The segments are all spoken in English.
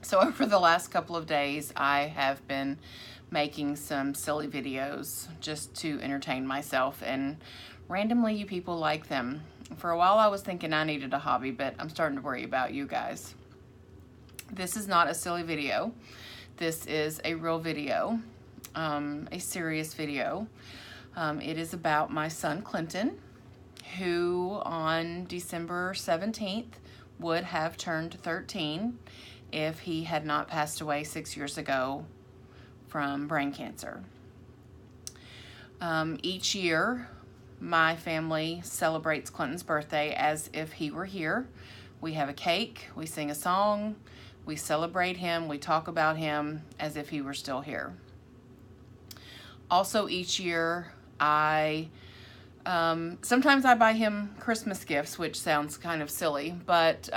So over the last couple of days, I have been making some silly videos just to entertain myself, and randomly you people like them. For a while I was thinking I needed a hobby, but I'm starting to worry about you guys. This is not a silly video. This is a real video, a serious video. It is about my son Clinton, who on December 17th would have turned 13 if he had not passed away 6 years ago from brain cancer. Each year, my family celebrates Clinton's birthday as if he were here. We have a cake, we sing a song, we celebrate him, we talk about him as if he were still here. Also, each year, sometimes I buy him Christmas gifts, which sounds kind of silly, but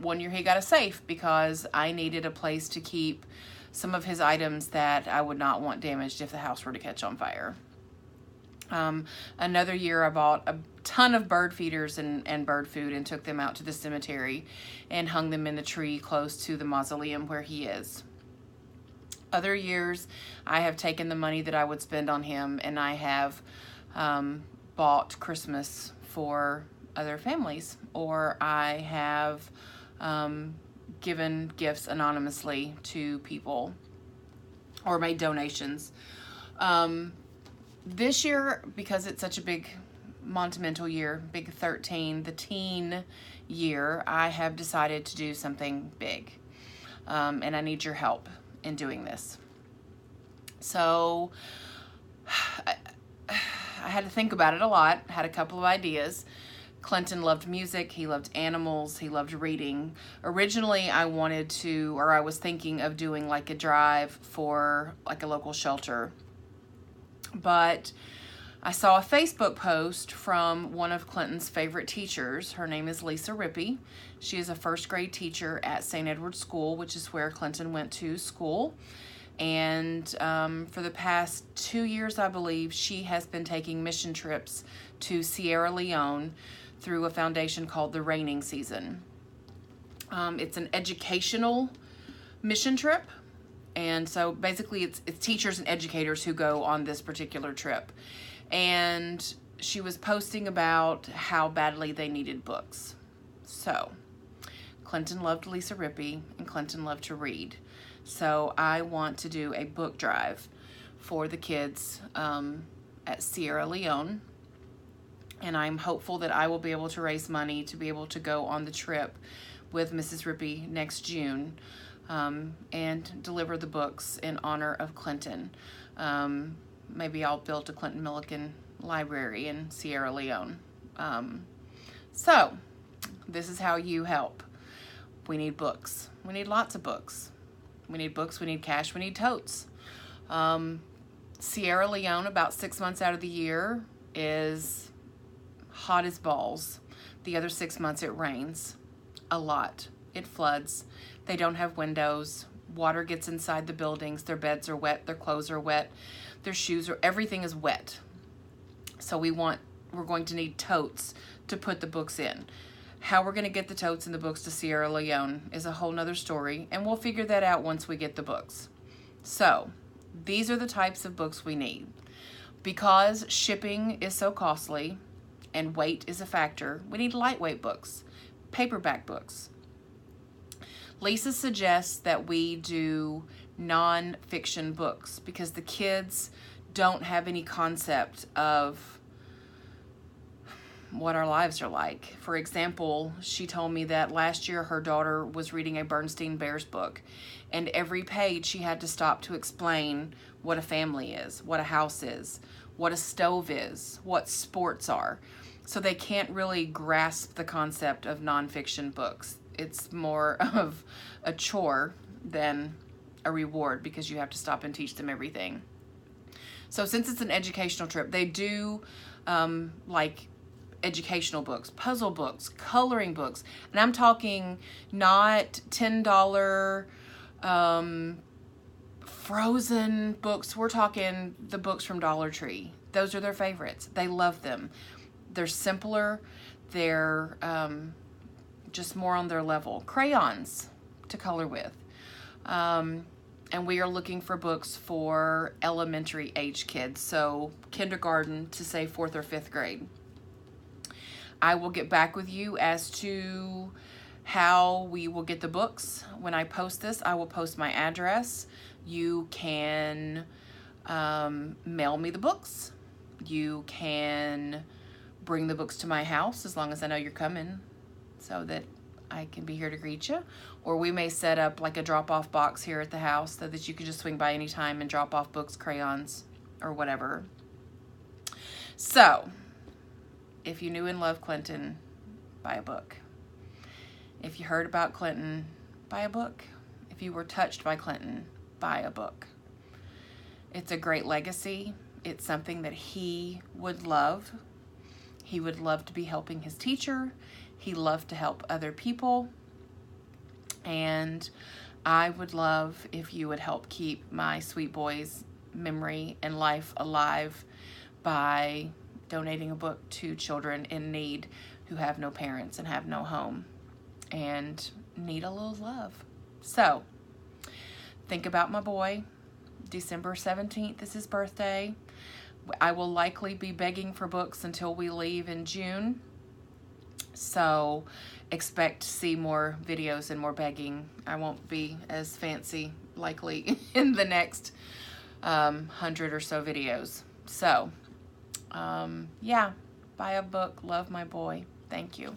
one year he got a safe because I needed a place to keep some of his items that I would not want damaged if the house were to catch on fire. Another year I bought a ton of bird feeders and bird food and took them out to the cemetery and hung them in the tree close to the mausoleum where he is. Other years I have taken the money that I would spend on him and I have bought Christmas for other families, or I have given gifts anonymously to people or made donations. This year, because it's such a big monumental year, big 13, the teen year, I have decided to do something big, and I need your help in doing this. So I had to think about it a lot, had a couple of ideas. Clinton loved music, he loved animals, he loved reading. Originally, I was thinking of doing like a drive for like a local shelter. But I saw a Facebook post from one of Clinton's favorite teachers. Her name is Lisa Rippey. She is a first grade teacher at St. Edward's School, which is where Clinton went to school. And for the past 2 years, I believe, she has been taking mission trips to Sierra Leone through a foundation called the Raining Season. It's an educational mission trip. And so basically it's teachers and educators who go on this particular trip. And she was posting about how badly they needed books. So Clinton loved Lisa Rippey and Clinton loved to read. So I want to do a book drive for the kids at Sierra Leone. And I'm hopeful that I will be able to raise money to be able to go on the trip with Mrs. Rippey next June. And deliver the books in honor of Clinton. Maybe I'll build a Clinton Milliken library in Sierra Leone. So this is how you help. We need books. We need lots of books. We need books, we need cash, we need totes. Sierra Leone, about 6 months out of the year, is hot as balls. The other 6 months it rains a lot. It floods. They don't have windows. Water gets inside the buildings. Their beds are wet. Their clothes are wet. Their shoes are, everything is wet. So we're going to need totes to put the books in. How we're going to get the totes and the books to Sierra Leone is a whole nother story, and we'll figure that out once we get the books. So these are the types of books we need. Because shipping is so costly and weight is a factor, we need lightweight books, paperback books. Lisa suggests that we do non-fiction books because the kids don't have any concept of what our lives are like. For example, she told me that last year her daughter was reading a Bernstein Bears book, and every page she had to stop to explain what a family is, what a house is, what a stove is, what sports are. So they can't really grasp the concept of nonfiction books. It's more of a chore than a reward because you have to stop and teach them everything. So since it's an educational trip, they do like educational books, puzzle books, coloring books. And I'm talking not $10 Frozen books. We're talking the books from Dollar Tree. Those are their favorites. They love them. They're simpler. They're just more on their level. Crayons to color with. And we are looking for books for elementary age kids, so kindergarten to say 4th or 5th grade. I will get back with you as to how we will get the books. When I post this, I will post my address. You can mail me the books. You can bring the books to my house as long as I know you're coming so that I can be here to greet you. Or we may set up like a drop-off box here at the house so that you can just swing by anytime and drop off books, crayons, or whatever. So, if you knew and loved Clinton, buy a book. If you heard about Clinton, buy a book. If you were touched by Clinton, buy a book. It's a great legacy. It's something that he would love. He would love to be helping his teacher. He loved to help other people. And I would love if you would help keep my sweet boy's memory and life alive by donating a book to children in need who have no parents and have no home and need a little love. So, think about my boy. December 17th is his birthday. I will likely be begging for books until we leave in June. So, expect to see more videos and more begging. I won't be as fancy likely in the next 100 or so videos. So, yeah, buy a book. Love my boy. Thank you.